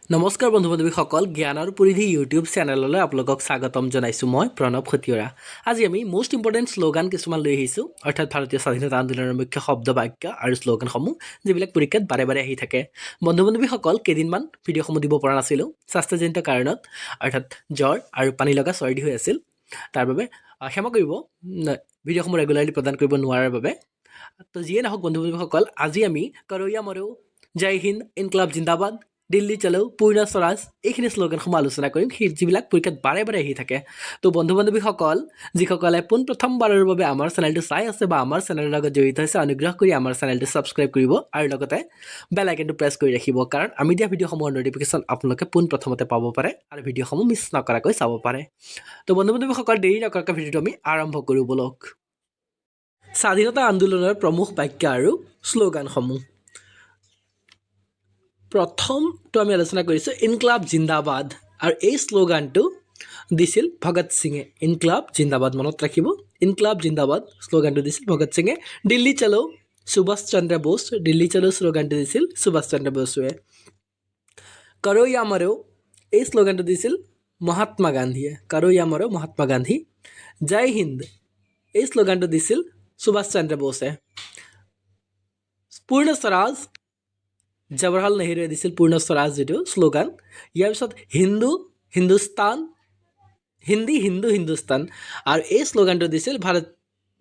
নমস্কাৰ বন্ধু বান্ধৱীসকল, জ্ঞানৰ পৰিধি ইউটিউব চেনেললৈ আপোনালোকক স্বাগতম জনাইছোঁ। মই প্ৰণৱ খটিয়ৰা। আজি আমি মষ্ট ইম্পৰ্টেণ্ট শ্লোগান কিছুমান লৈ আহিছোঁ, অৰ্থাৎ ভাৰতীয় স্বাধীনতা আন্দোলনৰ মুখ্য শব্দ বাক্য আৰু শ্লোগানসমূহ যিবিলাক পৰীক্ষাত বাৰে বাৰে আহি থাকে। বন্ধু বান্ধৱীসকল, কেইদিনমান ভিডিঅ'সমূহ দিব পৰা নাছিলোঁ স্বাস্থ্যজনিত কাৰণত, অৰ্থাৎ জ্বৰ আৰু পানী লগা চৰ্দি হৈ আছিল। তাৰ বাবে ক্ষমা কৰিব, ভিডিঅ'সমূহ ৰেগুলাৰলি প্ৰদান কৰিব নোৱাৰাৰ বাবে। তো যিয়ে নহওক বন্ধু বান্ধৱীসকল, আজি আমি কৰৈয়া মৰো, জয় হিন্দ, ইনকলাব জিন্দাবাদ, দিল্লী চলো, পূৰ্ণ স্বৰাজ, এইখিনি শ্লোগানসমূহ আলোচনা কৰিম, সেই যিবিলাক পৰীক্ষাত বাৰে বাৰে আহি থাকে। তো বন্ধু বান্ধৱীসকল, যিসকলে পোনপ্ৰথমবাৰৰ বাবে আমাৰ চেনেলটো চাই আছে বা আমাৰ চেনেলৰ লগত জড়িত হৈছে, অনুগ্ৰহ কৰি আমাৰ চেনেলটো ছাবস্ক্ৰাইব কৰিব আৰু লগতে বেল আইকনটো প্ৰেছ কৰি ৰাখিব, কাৰণ আমি দিয়া ভিডিঅ'সমূহৰ ন'টিফিকেশ্যন আপোনালোকে পোনপ্ৰথমতে পাব পাৰে আৰু ভিডিঅ'সমূহ মিছ নকৰাকৈ চাব পাৰে। তো বন্ধু বান্ধৱীসকল, দেৰি নকৰাকৈ ভিডিঅ'টো আমি আৰম্ভ কৰোঁ বলক। স্বাধীনতা আন্দোলনৰ প্ৰমুখ বাক্য আৰু শ্লোগানসমূহ। প্ৰথমটো আমি আলোচনা কৰিছোঁ ইনকলাব জিন্দাবাদ, আৰু এই শ্লোগানটো দিছিল ভগত সিঙে। ইনকলাব জিন্দাবাদ মনত ৰাখিব, ইনকলাব জিন্দাবাদ শ্লোগানটো দিছিল ভগত সিঙে। দিল্লী চলো, সুভাষ চন্দ্ৰ বোস, দিল্লী চলো শ্লোগানটো দিছিল সুভাষ চন্দ্ৰ বোসে। কৰো য়া মৰো, এই শ্লোগানটো দিছিল মহাত্মা গান্ধীয়ে। কৰো য়া মৰো মহাত্মা গান্ধী। জয় হিন্দ, এই শ্লোগানটো দিছিল সুভাষ চন্দ্ৰ বোসে। পূৰ্ণ স্বৰাজ, জৱাহৰলাল নেহৰুৱে দিছিল পূৰ্ণ স্বৰাজ যিটো শ্লোগান। ইয়াৰ পিছত হিন্দী হিন্দু হিন্দুস্তান, আৰু এই শ্লোগানটো দিছিল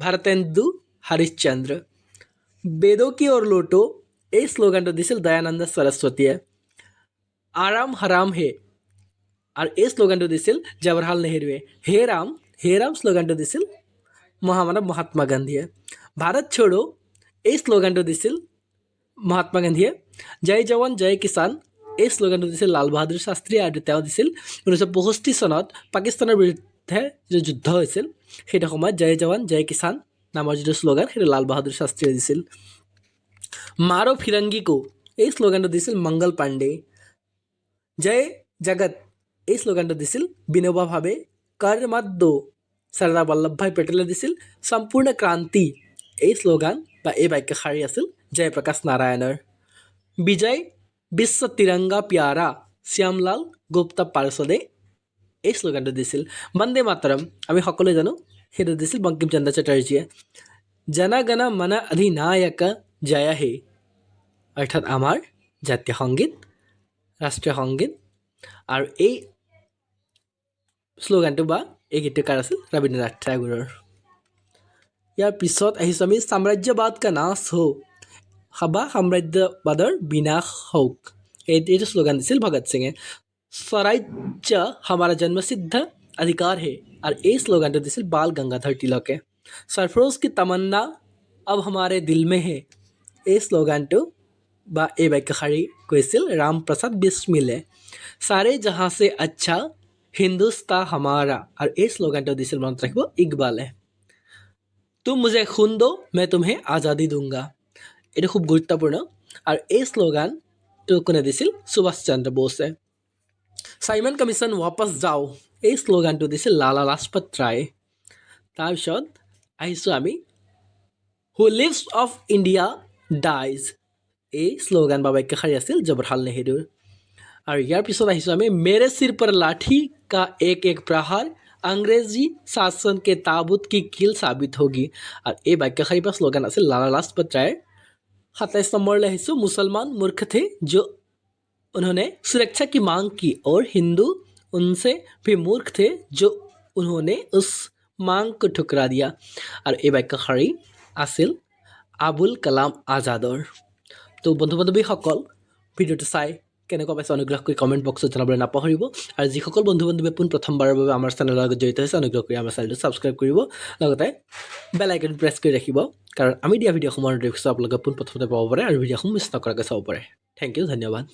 ভাৰতেন্দু হৰিশ্চন্দ্ৰ। বেদো কি ওৰ লোটো, এই শ্লোগানটো দিছিল দয়ানন্দ সৰস্বতীয়ে। আৰাম হাৰাম হে, আৰু এই শ্লোগানটো দিছিল জৱাহৰলাল নেহৰুৱে। হে ৰাম শ্লোগানটো দিছিল মহামানৱ মহাত্মা গান্ধীয়ে। ভাৰত ছোড়ো, এই শ্লোগানটো দিছিল মহাত্মা গান্ধীয়ে। জয় জৱান জয় কিষাণ, এই শ্লোগানটো দিছিল লাল বাহাদুৰ শাস্ত্ৰীয়ে, আৰু তেওঁ দিছিল 1965 চনত পাকিস্তানৰ বিৰুদ্ধে যিটো যুদ্ধ হৈছিল, সেইটো সময়ত জয় জৱান জয় কিষাণ নামৰ যিটো শ্লোগান, সেইটো লাল বাহাদুৰ শাস্ত্ৰীয়ে দিছিল। মাৰো ফিৰংগী কো, এই শ্লোগানটো দিছিল মংগল পাণ্ডে। জয় জগত, এই শ্লোগানটো দিছিল বিনোবা ভাৱে। কৰ মত দো, চৰ্দাৰ বল্লভভাই পেটেলে দিছিল। সম্পূৰ্ণ ক্ৰান্তি, এই শ্লোগান বা এই বাক্যশাৰী আছিল জয়প্ৰকাশ নাৰায়ণৰ। বিজয় বিশ্ব তিৰংগা প্যাৰা, শ্যামলাল গুপ্তা পাৰ্ষদে এই শ্লোগানটো দিছিল। বন্দে মাতৰম, আমি সকলোৱে জানো সেইটো দিছিল বংকিম চন্দ্ৰ চেটাৰ্জীয়ে। জন গণ মন অধিনায়ক জয় হে, অৰ্থাৎ আমাৰ জাতীয় সংগীত, ৰাষ্ট্ৰীয় সংগীত। আৰু এই শ্লোগানটো বা এই গীতকাৰ আছিল ৰবীন্দ্ৰনাথ ঠাকুৰৰ। ইয়াৰ পিছত আহিছোঁ আমি সাম্ৰাজ্যবাদ কা নাশ হো, বা সাম্ৰাজ্যবাদৰ বিনাশ হওক, এইটো শ্লোগান দিছিল ভগত সিঙে। স্বৰাজ্য হমাৰা জন্মসিদ্ধ অধিকাৰ হে, আৰু এই শ্লোগানটো দিছিল বাল গংগাধৰ তিলকে। সৰফৰোজ কি তমন্না আব হমাৰে দিল মে হে, এই শ্লোগানটো বা এই বাক্যশাৰী কৈছিল ৰাম প্ৰসাদ বিস্মিলে। সাৰে জাহাঁ সে আচ্ছা হিন্দুস্তান হামাৰা, আৰু এই শ্লোগানটো দিছিল মনত ৰাখিব ইকবালে। তুম মুঝে খুন দো মই তুমহে আজাদী দুংগা, এইটো খুব গুৰুত্বপূৰ্ণ, আৰু এই শ্লোগানটো কোনে দিছিল? সুভাষ চন্দ্ৰ বোসে। চাইমন কমিশ্যন ৱাপছ যাও, এই শ্লোগানটো দিছিল লালা লাজপত ৰায়। তাৰপিছত আহিছোঁ আমি হু লিভছ অফ ইণ্ডিয়া ডাইজ, এই শ্লোগান বা বাক্যশাৰী আছিল জৱাহৰলাল নেহৰুৰ। আৰু ইয়াৰ পিছত আহিছোঁ আমি মেৰে সিৰ পৰ লাঠি কা এক এক প্ৰহাৰ अंग्रेजी शासन के ताबूत की कील साबित होगी, আৰু এই বাক্যশাৰী বা শ্লোগান আছিল লালা লাজপত ৰায়ৰ। 27 নম্বৰলৈ আহিছোঁ मुसलमान मूर्ख थे जो उन्होंने सुरक्षा की मांग की और हिंदू उनसे भी मूर्ख थे जो उन्होंने उस मांग को ठुकरा दिया, আৰু এই বাক্যশাৰী আছিল আবুল কালাম আজাদৰ। তো বন্ধু বান্ধৱীসকল, ভিডিঅ'টো চাই কেনেকুৱা পাইছে অনুগ্ৰহ কৰি কমেণ্ট বক্সত জনাবলৈ নাপাহৰিব, আৰু যিসকল বন্ধু বান্ধৱীয়ে পোনপ্ৰথমবাৰৰ বাবে আমাৰ চেনেলৰ লগত জড়িত হৈছে, অনুগ্ৰহ কৰি আমাৰ চেনেলটো ছাবস্ক্ৰাইব কৰিব, লগতে বেল আইকন প্ৰেছ কৰি ৰাখিব, কাৰণ আমি দিয়া ভিডিঅ'সমূহৰ ন'টিফিকেশ্যন আপোনালোকে পোনপ্ৰথমতে পাব পাৰে আৰু ভিডিঅ'সমূহ মিছ নকৰাকৈ চাব পাৰে। থেংক ইউ, ধন্যবাদ।